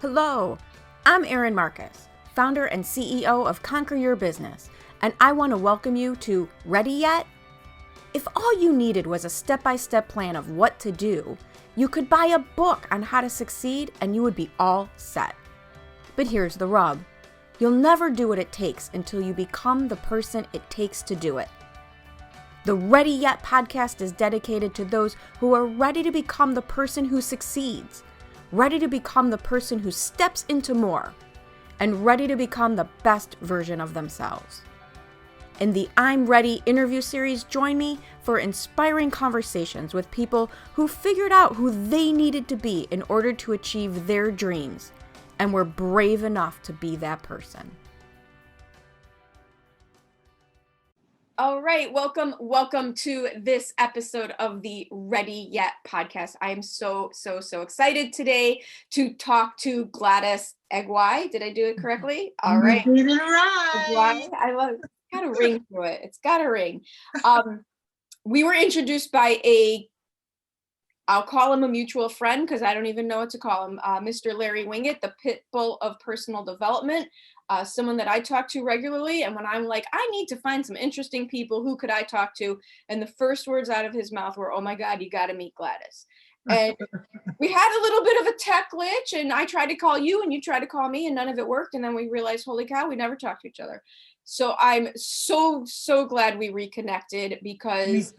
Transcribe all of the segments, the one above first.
Hello, I'm Erin Marcus, founder and CEO of Conquer Your Business, and I want to welcome you to Ready Yet? If all you needed was a step-by-step plan of what to do, you could buy a book on how to succeed and you would be all set. But here's the rub. You'll never do what it takes until you become the person it takes to do it. The Ready Yet podcast is dedicated to those who are ready to become the person who succeeds, ready to become the person who steps into more, and ready to become the best version of themselves. In the I'm Ready interview series, join me for inspiring conversations with people who figured out who they needed to be in order to achieve their dreams, and were brave enough to be that person. All right, welcome to this episode of the Ready Yet podcast. I am so excited today to talk to Gladys Agwai. Did I do it correctly? All right. You did it right. Agwai. I love it. It's got a ring to it. It's got a ring. We were introduced by I'll call him a mutual friend because I don't even know what to call him, Mr. Larry Winget, the pit bull of personal development. Someone that I talk to regularly, and when I'm like, I need to find some interesting people, who could I talk to? And the first words out of his mouth were, oh my God, you got to meet Gladys. And we had a little bit of a tech glitch, and I tried to call you and you tried to call me, and none of it worked. And then we realized, holy cow, we never talked to each other. So I'm so glad we reconnected, because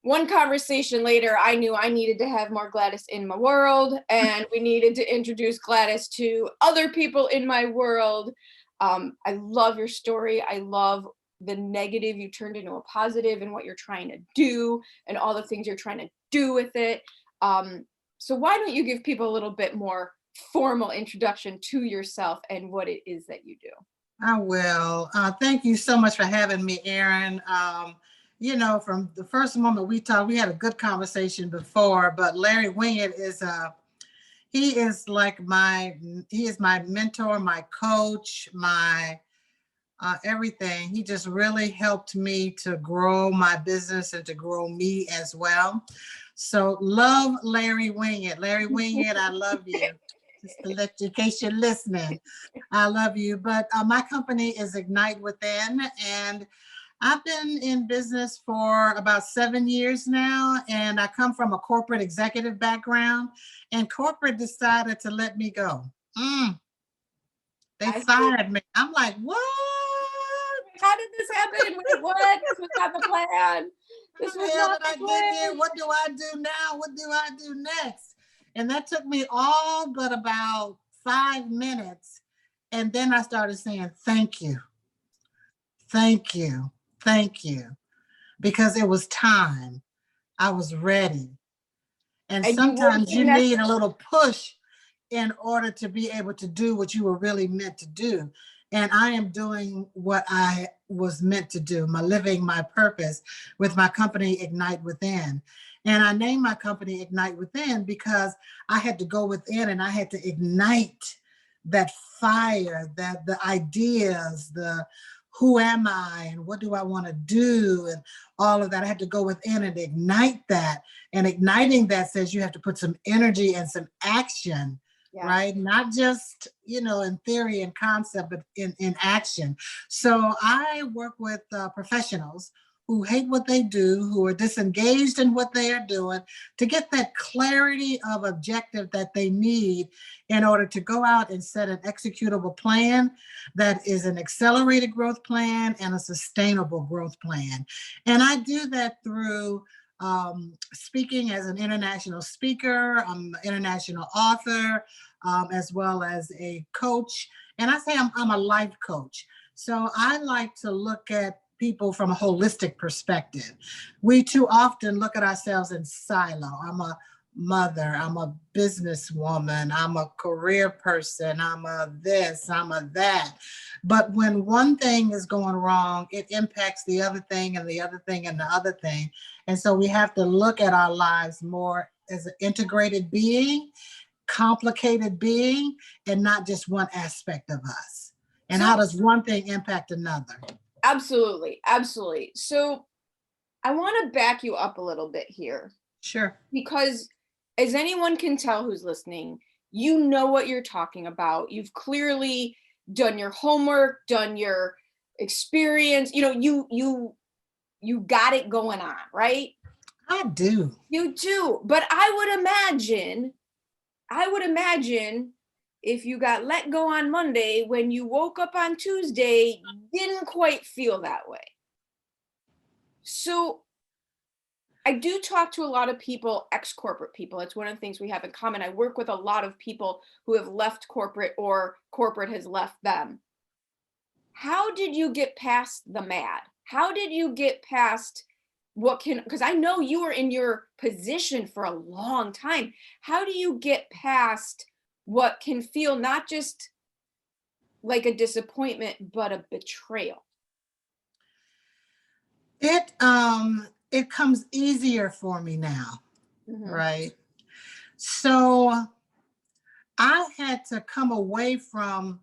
one conversation later, I knew I needed to have more Gladys in my world, and we needed to introduce Gladys to other people in my world. I love your story. I love the negative you turned into a positive, and what you're trying to do and all the things you're trying to do with it. So why don't you give people a little bit more formal introduction to yourself and what it is that you do? I will. Thank you so much for having me, Erin. You know, from the first moment we talked, we had a good conversation before, but Larry Winget is he is my mentor, my coach, my everything. He just really helped me to grow my business and to grow me as well. So love Larry Winget. Larry Winget, I love you. Just to let you, in case you're listening, I love you. But my company is Ignite Within, and I've been in business for about 7 years now, and I come from a corporate executive background, and corporate decided to let me go. They fired me. I'm like, what? How did this happen? Wait, what? This was not the plan. This was not the plan. What do I do now? What do I do next? And that took me all but about 5 minutes. And then I started saying, thank you. Thank you. Thank you. Because it was time. I was ready. And sometimes you need a little push in order to be able to do what you were really meant to do. And I am doing what I was meant to do, living my purpose with my company, Ignite Within. And I named my company Ignite Within because I had to go within and I had to ignite that fire, that the ideas, the who am I and what do I want to do and all of that. I had to go within and ignite that. And igniting that says you have to put some energy and some action. Yeah. Right? Not just, in theory and concept, but in action. So I work with professionals who hate what they do, who are disengaged in what they are doing, to get that clarity of objective that they need in order to go out and set an executable plan that is an accelerated growth plan and a sustainable growth plan. And I do that through speaking as an international speaker. I'm an international author, as well as a coach. And I say I'm a life coach. So I like to look at people from a holistic perspective. We too often look at ourselves in silo. I'm a mother, I'm a businesswoman, I'm a career person, I'm a this, I'm a that. But when one thing is going wrong, it impacts the other thing and the other thing and the other thing. And so we have to look at our lives more as an integrated being, complicated being, and not just one aspect of us. And how does one thing impact another? Absolutely. So I want to back you up a little bit here. Sure. Because as anyone can tell who's listening, you know what you're talking about. You've clearly done your homework, done your experience, you know, you got it going on, right? I do. You do. But I would imagine if you got let go on Monday, when you woke up on Tuesday, didn't quite feel that way. So I do talk to a lot of people, ex-corporate people. It's one of the things we have in common. I work with a lot of people who have left corporate or corporate has left them. How did you get past the mad? How did you get past because I know you were in your position for a long time. How do you get past what can feel not just like a disappointment, but a betrayal? It comes easier for me now, Mhm. right? So I had to come away from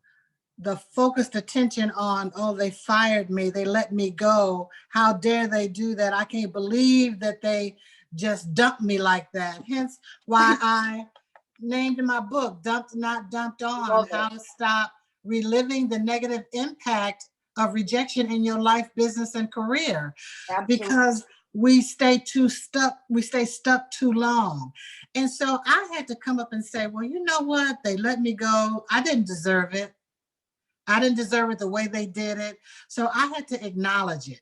the focused attention on, oh, they fired me, they let me go. How dare they do that? I can't believe that they just dumped me like that. Hence why I named in my book, Dumped Not Dumped On, Love How it. to Stop Reliving the Negative Impact of Rejection in Your Life, Business, and Career. Absolutely. Because we stay stuck too long. And so I had to come up and say, well, you know what? They let me go. I didn't deserve it. I didn't deserve it the way they did it. So I had to acknowledge it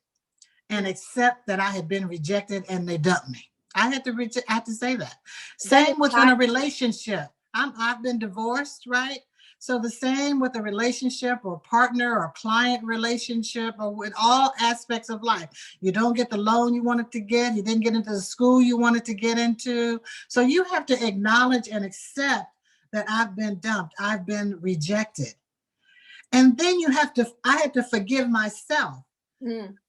and accept that I had been rejected and they dumped me. I had to say that. That is Same within a not relationship. I've been divorced, right? So the same with a relationship or partner or client relationship or with all aspects of life. You don't get the loan you wanted to get. You didn't get into the school you wanted to get into. So you have to acknowledge and accept that I've been dumped. I've been rejected. And then I had to forgive myself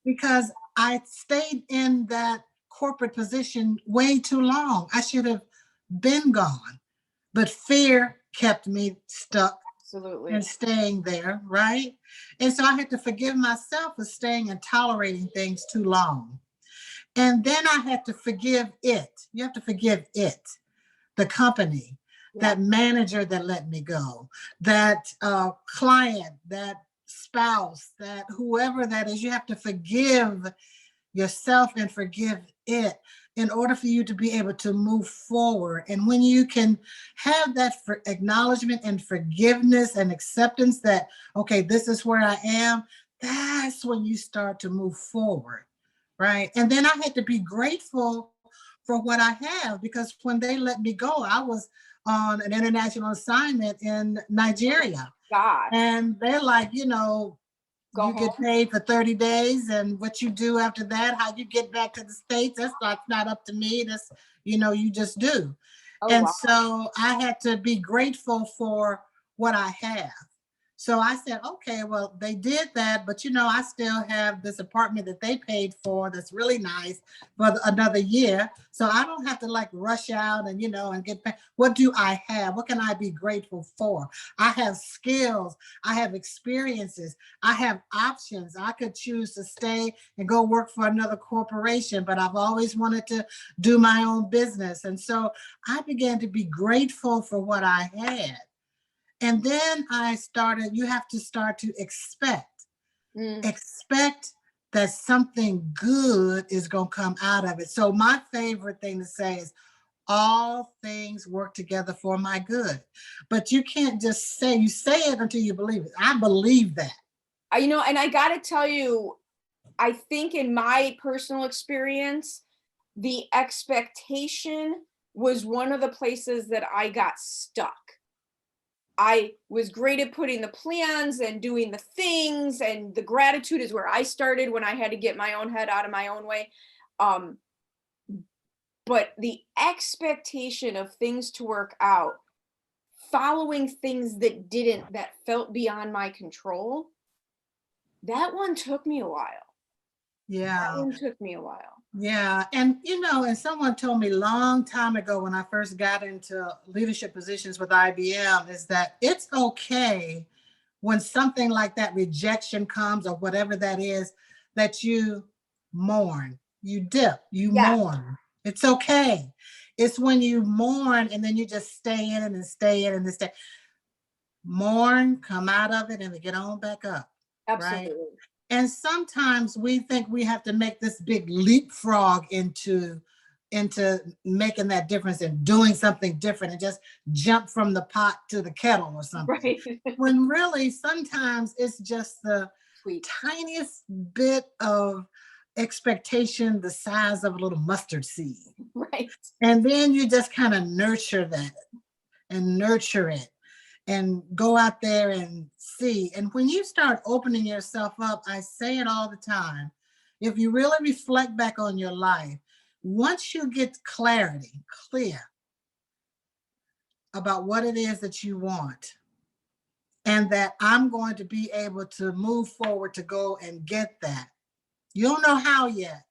because I stayed in that corporate position way too long. I should have been gone, but fear kept me stuck absolutely. and staying there, right? And so I had to forgive myself for staying and tolerating things too long. And then I had to forgive it. You have to forgive it, the company, that manager that let me go, that client, that spouse, that whoever that is. You have to forgive yourself and forgive it in order for you to be able to move forward. And when you can have that for acknowledgement and forgiveness and acceptance that, okay, this is where I am, that's when you start to move forward, right? And then I had to be grateful for what I have, because when they let me go, I was on an international assignment in Nigeria. God. And they're like, you know, Go you home. get paid for 30 days and what you do after that, how you get back to the States, that's not up to me. That's, you know, you just do. Oh, And wow. so I had to be grateful for what I have. So I said, okay, well, they did that, but you know, I still have this apartment that they paid for that's really nice for another year. So I don't have to like rush out and, you know, and get back. What do I have? What can I be grateful for? I have skills. I have experiences. I have options. I could choose to stay and go work for another corporation, but I've always wanted to do my own business. And so I began to be grateful for what I had. And then you have to start to expect that something good is going to come out of it. So my favorite thing to say is, all things work together for my good. But you can't just say it until you believe it. I believe that. You know, and I got to tell you, I think in my personal experience, the expectation was one of the places that I got stuck. I was great at putting the plans and doing the things, and the gratitude is where I started when I had to get my own head out of my own way. But the expectation of things to work out, following things that felt beyond my control, that one took me a while. Yeah. That one took me a while. Yeah. And, you know, and someone told me a long time ago when I first got into leadership positions with IBM is that it's okay when something like that rejection comes or whatever that is, that you mourn, you dip, you Yeah. mourn. It's okay. It's when you mourn and then you just stay in it and stay in it and stay. Mourn, come out of it, and then get on back up. Absolutely. Right? And sometimes we think we have to make this big leapfrog into making that difference and doing something different and just jump from the pot to the kettle or something. Right. When really sometimes it's just the Sweet. tiniest bit of expectation the size of a little mustard seed. Right. And then you just kind of nurture that and nurture it and go out there and see. And when you start opening yourself up, I say it all the time, if you really reflect back on your life, once you get clarity, clear about what it is that you want, and that I'm going to be able to move forward to go and get that, you don't know how yet,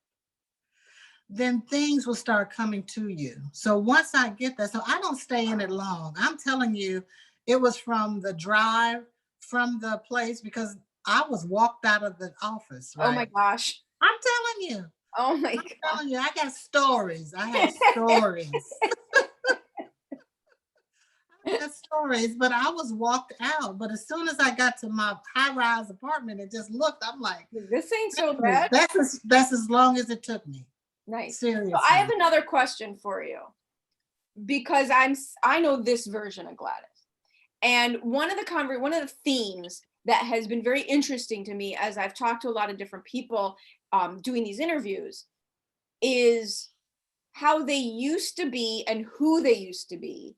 then things will start coming to you. So once I get that, so I don't stay in it long. I'm telling you, it was from the drive from the place, because I was walked out of the office, right? Oh my gosh. I'm telling you. Oh my I'm God. telling you, I got stories. I have stories. I got stories, but I was walked out. But as soon as I got to my high-rise apartment and just looked, I'm like, This ain't so bad. that's as long as it took me. Nice. Seriously. So I have another question for you, because I know this version of Gladys. And one of the themes that has been very interesting to me as I've talked to a lot of different people doing these interviews is how they used to be and who they used to be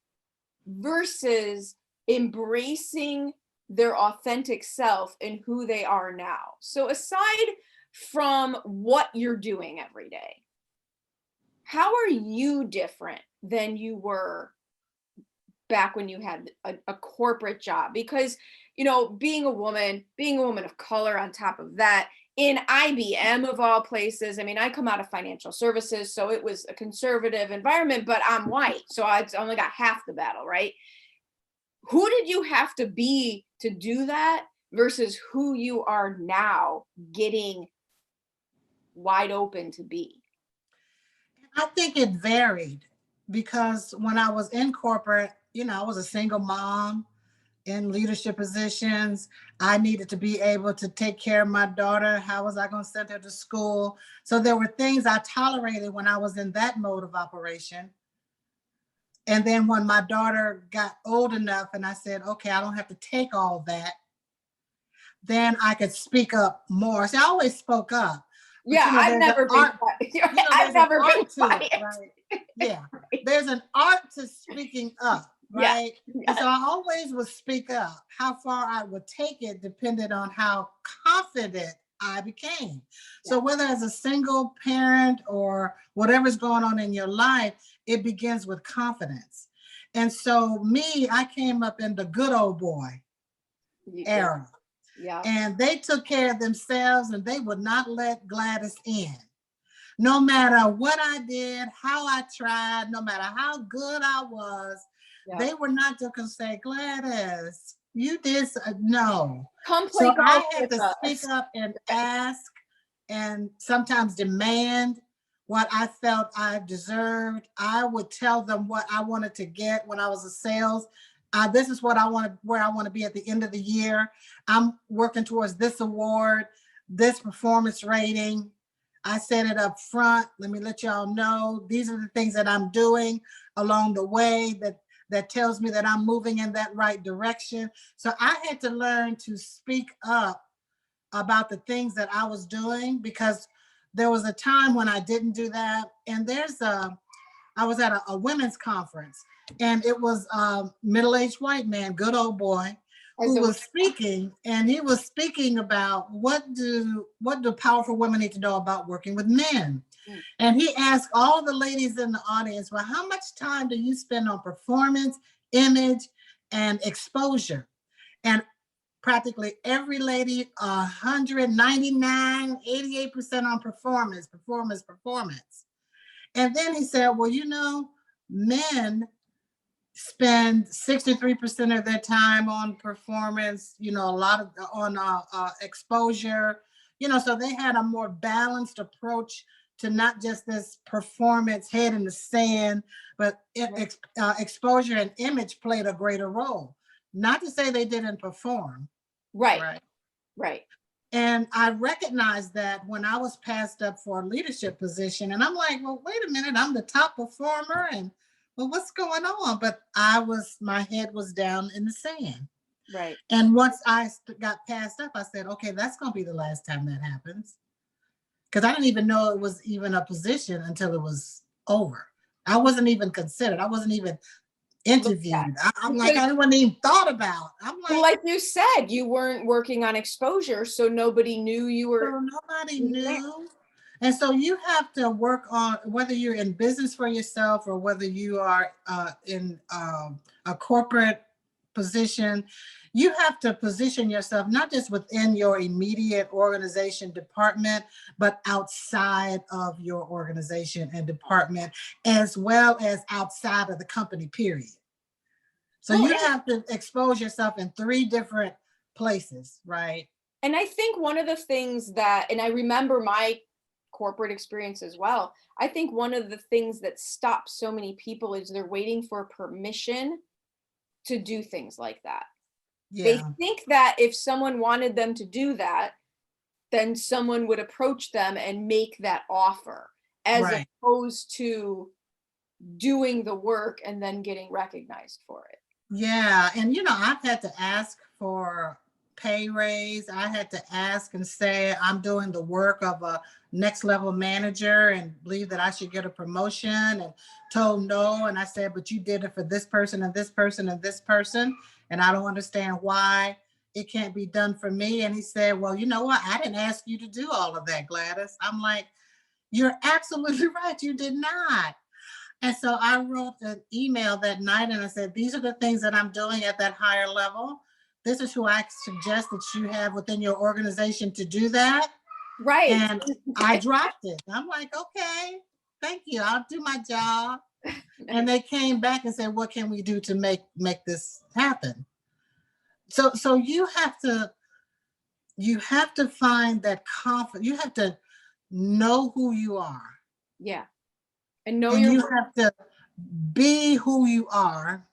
versus embracing their authentic self and who they are now. So aside from what you're doing every day, how are you different than you were back when you had a corporate job? Because, you know, being a woman of color on top of that, in IBM of all places, I mean, I come out of financial services, so it was a conservative environment, but I'm white, so I only got half the battle, right? Who did you have to be to do that versus who you are now getting wide open to be? I think it varied, because when I was in corporate, you know, I was a single mom in leadership positions. I needed to be able to take care of my daughter. How was I going to send her to school? So there were things I tolerated when I was in that mode of operation. And then when my daughter got old enough and I said, okay, I don't have to take all that, then I could speak up more. See, I always spoke up. But, Yeah, you know, I've never been I've never been quiet. Right? Yeah, there's an art to speaking up, right? Yeah. And so I always would speak up. How far I would take it depended on how confident I became. So whether as a single parent or whatever's going on in your life, it begins with confidence. And so me, I came up in the good old boy era. Yeah. And they took care of themselves and they would not let Gladys in. No matter what I did, how I tried, no matter how good I was, they were not just going to say, Gladys, you did, no. Come play so golf I had with to us. speak up and ask and sometimes demand what I felt I deserved. I would tell them what I wanted to get when I was in sales. This is what I want to, where I want to be at the end of the year. I'm working towards this award, this performance rating. I set it up front. Let me let y'all know, these are the things that I'm doing along the way that tells me that I'm moving in that right direction. So I had to learn to speak up about the things that I was doing, because there was a time when I didn't do that. And I was at a women's conference, and it was a middle-aged white man, good old boy, who was speaking, and he was speaking about what do powerful women need to know about working with men. And he asked all the ladies in the audience, well, how much time do you spend on performance, image, and exposure? And practically every lady, 199, 88% on performance. And then he said, well, you know, men spend 63% of their time on performance, you know, a lot of on exposure, you know, so they had a more balanced approach to not just this performance, head in the sand, but exposure and image played a greater role. Not to say they didn't perform. Right. And I recognized that when I was passed up for a leadership position, and I'm like, well, wait a minute, I'm the top performer, and well, what's going on? But my head was down in the sand. Right. And once I got passed up, I said, okay, that's going to be the last time that happens. Because I didn't even know it was even a position until it was over. I wasn't even considered. I wasn't even interviewed. I'm like, I wasn't even thought about. I'm like, well, like you said, you weren't working on exposure, so nobody knew you were. So nobody knew. And so you have to work on, whether you're in business for yourself or whether you are in a corporate position, you have to position yourself not just within your immediate organization department, but outside of your organization and department, as well as outside of the company, period. So you have to expose yourself in 3 different places, right? And I think one of the things that, and I remember my corporate experience as well, I think one of the things that stops so many people is they're waiting for permission to do things like that. Yeah. They think that if someone wanted them to do that, then someone would approach them and make that offer, as opposed to doing the work and then getting recognized for it. Yeah. And, I've had to ask for pay raise. I had to ask and say, I'm doing the work of a next level manager and believe that I should get a promotion, and told no. And I said, but you did it for this person and this person and this person. And I don't understand why it can't be done for me. And he said, well, you know what? I didn't ask you to do all of that, Gladys. I'm like, you're absolutely right. You did not. And so I wrote an email that night and I said, these are the things that I'm doing at that higher level. This is who I suggest that you have within your organization to do that. Right. And I dropped it. I'm like, okay, thank you. I'll do my job. And they came back and said, what can we do to make this happen? So you have to find that confidence. You have to know who you are. Yeah. And know you have to be who you are.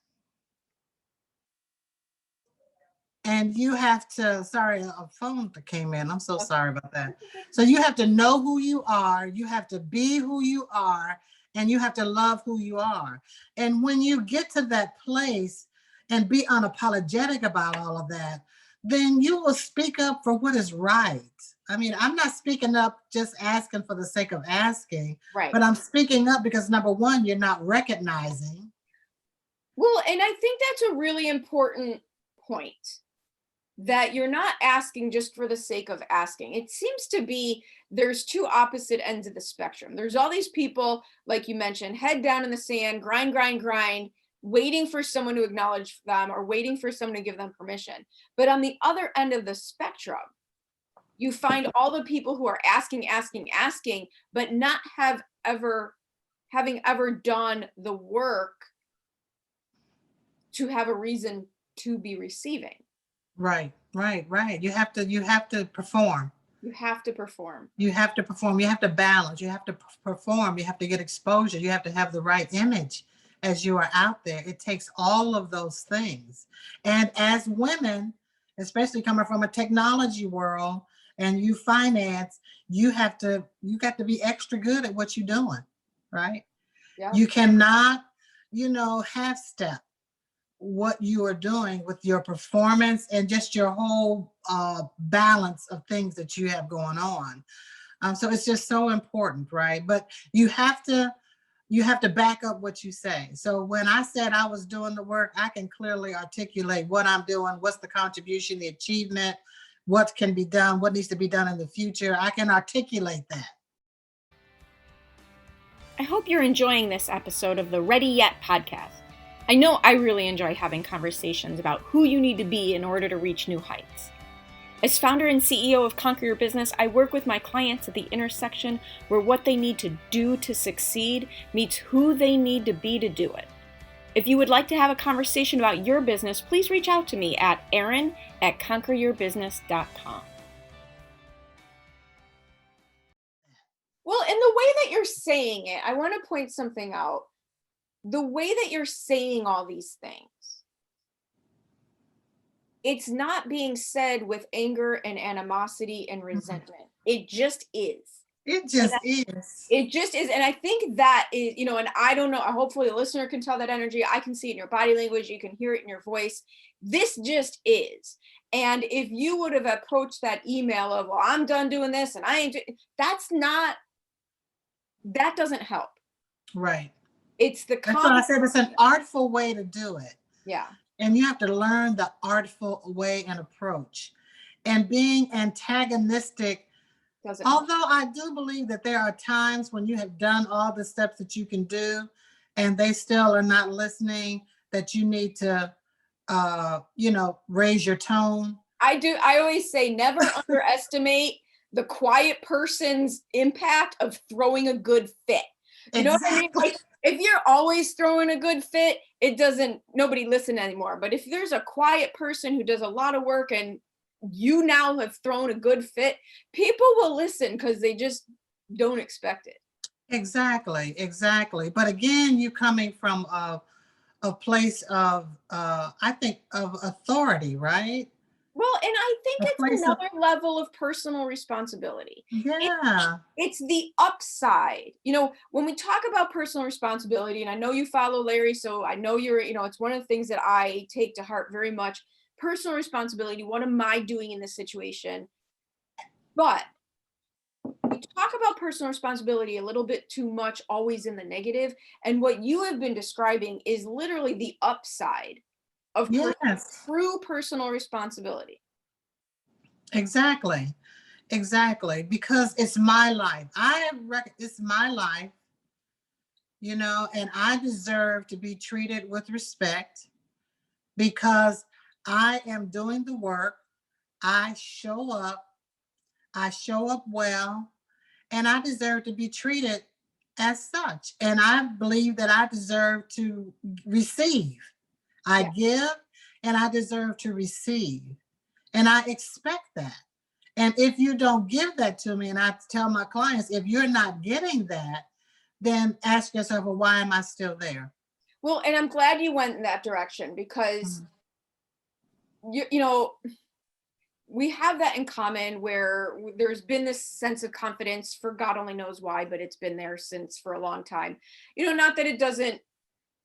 And you have to, sorry, a phone came in. I'm so sorry about that. So you have to know who you are. You have to be who you are. And you have to love who you are. And when you get to that place and be unapologetic about all of that, then you will speak up for what is right. I mean, I'm not speaking up just asking for the sake of asking, but I'm speaking up because, number one, you're not recognizing. Well, and I think that's a really important point, that you're not asking just for the sake of asking. It seems to be there's 2 opposite ends of the spectrum. There's all these people, like you mentioned, head down in the sand, grind, waiting for someone to acknowledge them or waiting for someone to give them permission. But on the other end of the spectrum, you find all the people who are asking, but not having ever done the work to have a reason to be receiving. Right. You have to perform. You have to perform. You have to balance. You have to perform. You have to get exposure. You have to have the right image as you are out there. It takes all of those things. And as women, especially coming from a technology world and you finance, you got to be extra good at what you're doing, right? Yeah. You cannot, half step what you are doing with your performance and just your whole balance of things that you have going on. So it's just so important, right? But you have to back up what you say. So when I said I was doing the work, I can clearly articulate what I'm doing, what's the contribution, the achievement, what can be done, what needs to be done in the future. I can articulate that. I hope you're enjoying this episode of the Ready Yet podcast. I know I really enjoy having conversations about who you need to be in order to reach new heights. As founder and CEO of Conquer Your Business, I work with my clients at the intersection where what they need to do to succeed meets who they need to be to do it. If you would like to have a conversation about your business, please reach out to me at Erin@conqueryourbusiness.com. Well, and the way way that you're saying it, I want to point something out. The way that you're saying all these things, it's not being said with anger and animosity and resentment. It just is. It just is. It just is. And I think that is, and I don't know, hopefully the listener can tell that energy. I can see it in your body language. You can hear it in your voice. This just is. And if you would have approached that email of, well, I'm done doing this and I ain't, that doesn't help. Right. It's the That's what I said. It's an artful way to do it. Yeah. And you have to learn the artful way and approach. And being antagonistic, although I do believe that there are times when you have done all the steps that you can do and they still are not listening, that you need to, raise your tone. I always say never underestimate the quiet person's impact of throwing a good fit. You know what I mean? Like, if you're always throwing a good fit, nobody listen anymore. But if there's a quiet person who does a lot of work and you now have thrown a good fit, people will listen because they just don't expect it. Exactly. But again, you coming from a place of, I think, of authority, right? Well, and I think it's another level of personal responsibility. Yeah. It's the upside. When we talk about personal responsibility, and I know you follow Larry, so I know it's one of the things that I take to heart very much. Personal responsibility. What am I doing in this situation? But we talk about personal responsibility a little bit too much, always in the negative. And what you have been describing is literally the upside of true personal responsibility. Exactly. Because it's my life. It's my life, and I deserve to be treated with respect because I am doing the work. I show up well, and I deserve to be treated as such. And I believe that I deserve to receive. I give and I deserve to receive. And I expect that. And if you don't give that to me, and I tell my clients, if you're not getting that, then ask yourself, well, why am I still there? Well, and I'm glad you went in that direction because, we have that in common where there's been this sense of confidence for God only knows why, but it's been there for a long time. Not that it doesn't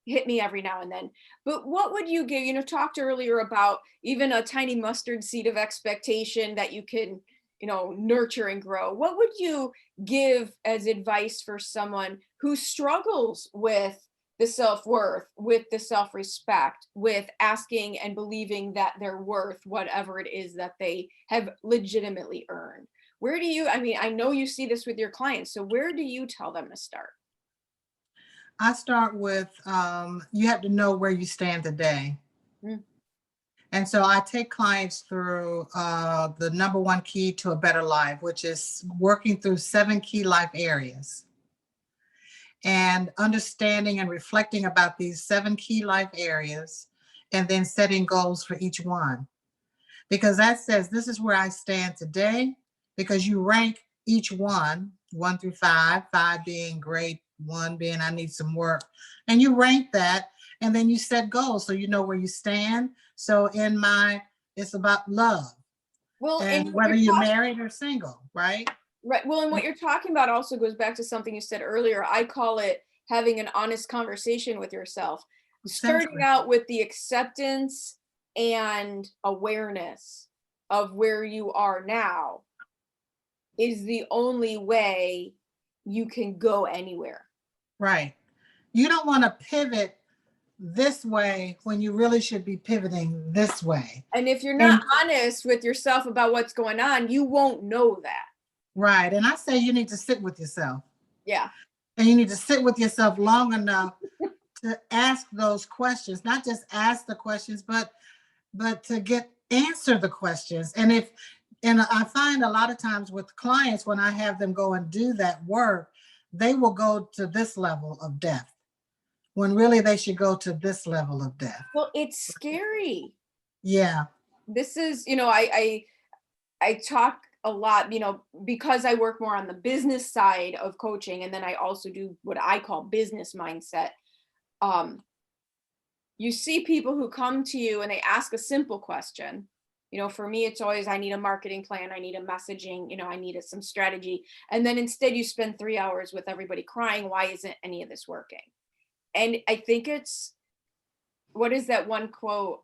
hit me every now and then, but what would you give, talked earlier about even a tiny mustard seed of expectation that you can, nurture and grow. What would you give as advice for someone who struggles with the self-worth, with the self-respect, with asking and believing that they're worth whatever it is that they have legitimately earned? I know you see this with your clients, so where do you tell them to start? I start with, you have to know where you stand today. And so I take clients through the number one key to a better life, which is working through 7 key life areas and understanding and reflecting about these 7 key life areas and then setting goals for each one. Because that says, this is where I stand today, because you rank each one through 5, 5 being great, 1 being I need some work. And you rank that, and then you set goals so you know where you stand. So it's about love. Well, and whether you're married or single, right? Right. Well, and what you're talking about also goes back to something you said earlier. I call it having an honest conversation with yourself. Starting out with the acceptance and awareness of where you are now is the only way you can go anywhere. Right. You don't want to pivot this way when you really should be pivoting this way. And if you're not honest with yourself about what's going on, you won't know that. Right. And I say you need to sit with yourself. Yeah. And you need to sit with yourself long enough to ask those questions, not just ask the questions, but to answer the questions. And I find a lot of times with clients, when I have them go and do that work, they will go to this level of depth when really they should go to this level of depth. Well, it's scary. Yeah. This is, I talk a lot, because I work more on the business side of coaching, and then I also do what I call business mindset. You see people who come to you and they ask a simple question. For me, it's always, I need a marketing plan. I need a messaging, I need some strategy. And then instead you spend 3 hours with everybody crying. Why isn't any of this working? And I think it's, what is that one quote?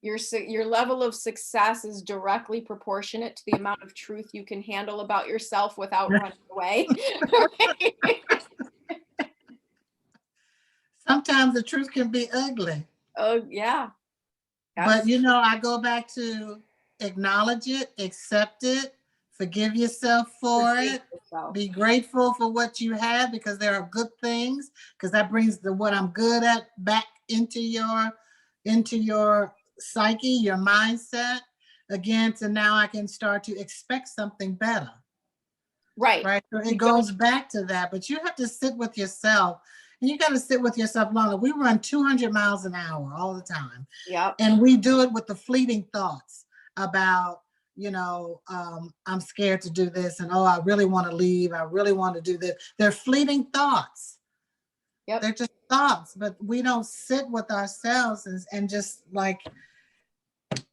Your level of success is directly proportionate to the amount of truth you can handle about yourself without running away. Sometimes the truth can be ugly. Oh, yeah. But, I go back to acknowledge it, accept it, forgive yourself for it, be grateful for what you have, because there are good things, because that brings what I'm good at back into your psyche, your mindset again, to now I can start to expect something better. Right. So it goes back to that, but you have to sit with yourself, and you got to sit with yourself longer. We run 200 miles an hour all the time. Yeah. And we do it with the fleeting thoughts about, I'm scared to do this, and I really want to leave. I really want to do this. They're fleeting thoughts. Yep. They're just thoughts, but we don't sit with ourselves and just like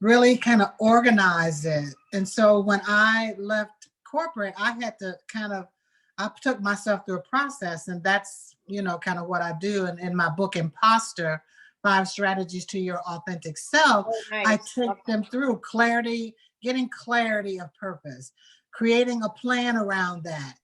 really kind of organize it. And so when I left corporate, I had to I took myself through a process, and that's, kind of what I do. And in my book, Imposter, 5 Strategies to Your Authentic Self, nice. I take them through getting clarity of purpose, creating a plan around that,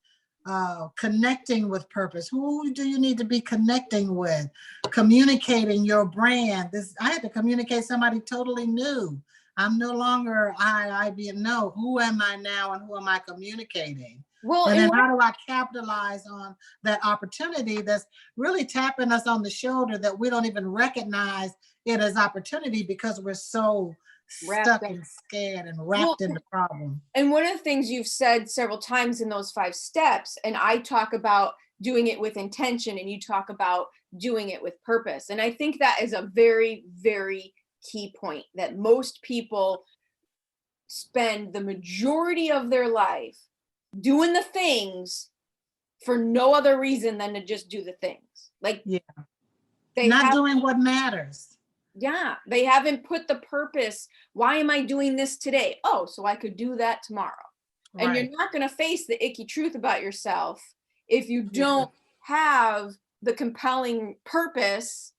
connecting with purpose. Who do you need to be connecting with? Communicating your brand. I had to communicate somebody totally new. I'm no longer IBM. No, who am I now, and who am I communicating? Well, and then how do I capitalize on that opportunity that's really tapping us on the shoulder, that we don't even recognize it as opportunity because we're so stuck and scared and wrapped in the problem. And one of the things you've said several times in those 5 steps, and I talk about doing it with intention, and you talk about doing it with purpose. And I think that is a very, very key point, that most people spend the majority of their life doing the things for no other reason than to just do the things. Like, not doing what matters. Yeah, they haven't put the purpose. Why am I doing this today? Oh, so I could do that tomorrow. Right. And you're not going to face the icky truth about yourself if you don't have the compelling purpose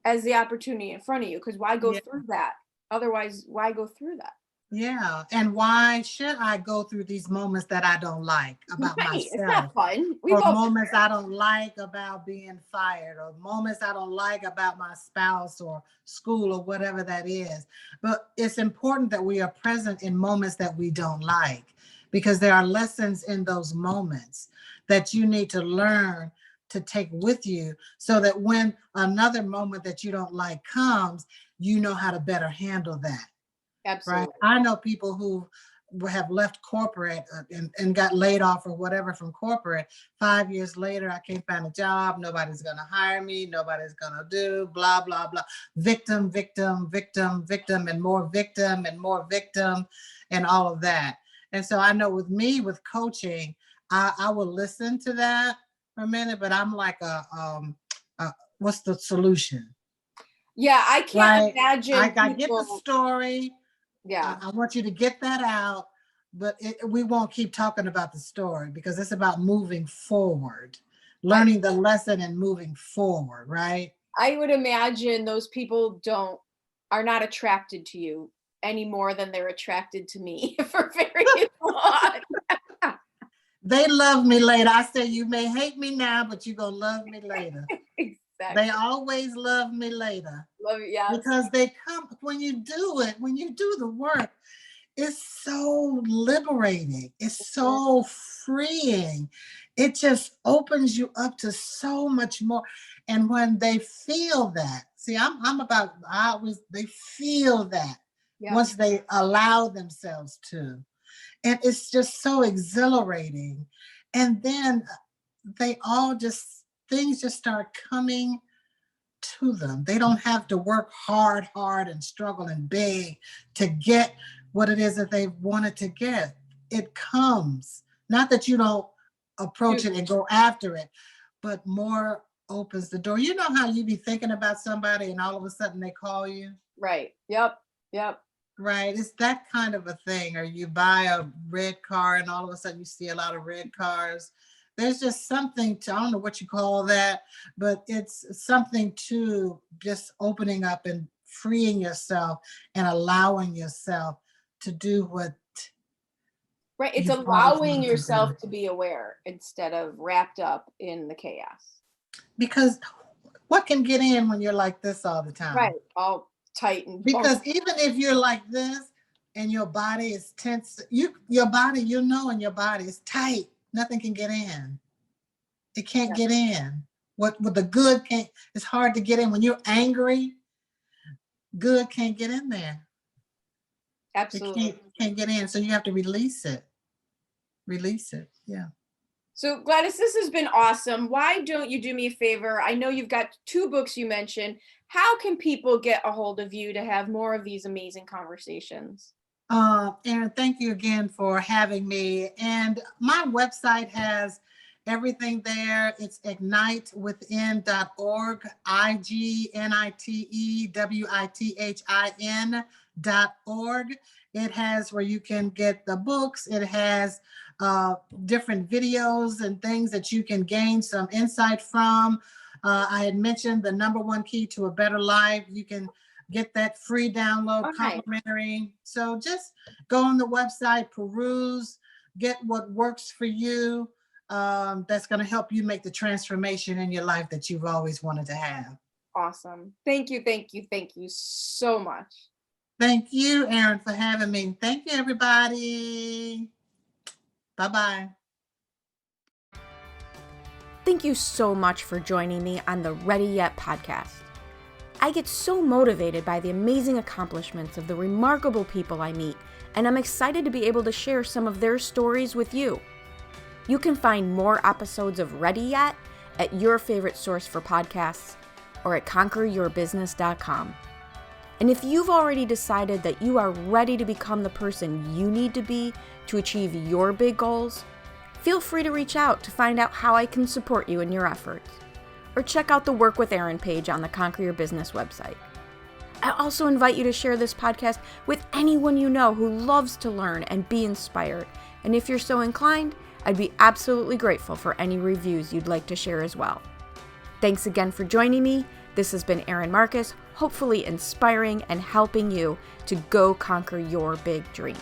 as the opportunity in front of you. Because why go through that? Otherwise, why go through that? Yeah. And why should I go through these moments that I don't like about myself? It's not fun. Or moments I don't like about being fired, or moments I don't like about my spouse or school or whatever that is. But it's important that we are present in moments that we don't like, because there are lessons in those moments that you need to learn to take with you, so that when another moment that you don't like comes, you know how to better handle that. Absolutely. Right? I know people who have left corporate and got laid off or whatever from corporate. 5 years later, I can't find a job. Nobody's going to hire me. Nobody's going to do blah, blah, blah. Victim, victim, victim, victim, and more victim and more victim, and all of that. And so I know with me, with coaching, I will listen to that for a minute, but I'm like, what's the solution? Yeah, I can't imagine. I get the story. Yeah, I want you to get that out, but we won't keep talking about the story, because it's about moving forward, learning the lesson and moving forward, right? I would imagine those people are not attracted to you any more than they're attracted to me for very long. They love me later. I say, you may hate me now, but you're going to love me later. Exactly. They always love me later. Love it, yeah. Because they come, when you do it, when you do the work, it's so liberating. It's so freeing. It just opens you up to so much more. And when they feel that, see, they feel that once they allow themselves to. And it's just so exhilarating. And then things just start coming to them. They don't have to work hard and struggle and beg to get what it is that they wanted to get. It comes. Not that you don't approach it and go after it, but more opens the door. You know how you be thinking about somebody and all of a sudden they call you? Right. Yep. Right. It's that kind of a thing. Or you buy a red car and all of a sudden you see a lot of red cars. There's just something to, I don't know what you call that, but it's something to just opening up and freeing yourself and allowing yourself to do what. Right. It's you've always allowing wanted to do. yourself to be aware instead of wrapped up in the chaos. Because what can get in when you're like this all the time? Right. All tight and Because even if you're like this and your body is tense, your body, and your body is tight. Nothing can get in. It can't get in. What the good can't, it's hard to get in. When you're angry, good can't get in there. Absolutely. It can't get in. So you have to release it. Release it. Yeah. So Gladys, this has been awesome. Why don't you do me a favor? I know you've got 2 books you mentioned. How can people get a hold of you to have more of these amazing conversations? Erin, thank you again for having me. And my website has everything there. It's ignitewithin.org, ignitewithin.org. It has where you can get the books. It has different videos and things that you can gain some insight from. I had mentioned the number 1 key to a better life. You can get that free download, complimentary. So just go on the website, peruse, get what works for you. That's going to help you make the transformation in your life that you've always wanted to have. Awesome. Thank you so much. Thank you, Erin, for having me. Thank you, everybody. Bye-bye. Thank you so much for joining me on the Ready Yet podcast. I get so motivated by the amazing accomplishments of the remarkable people I meet, and I'm excited to be able to share some of their stories with you. You can find more episodes of Ready Yet at your favorite source for podcasts or at conqueryourbusiness.com. And if you've already decided that you are ready to become the person you need to be to achieve your big goals, feel free to reach out to find out how I can support you in your efforts. Or check out the Work with Erin page on the Conquer Your Business website. I also invite you to share this podcast with anyone you know who loves to learn and be inspired. And if you're so inclined, I'd be absolutely grateful for any reviews you'd like to share as well. Thanks again for joining me. This has been Erin Marcus, hopefully inspiring and helping you to go conquer your big dreams.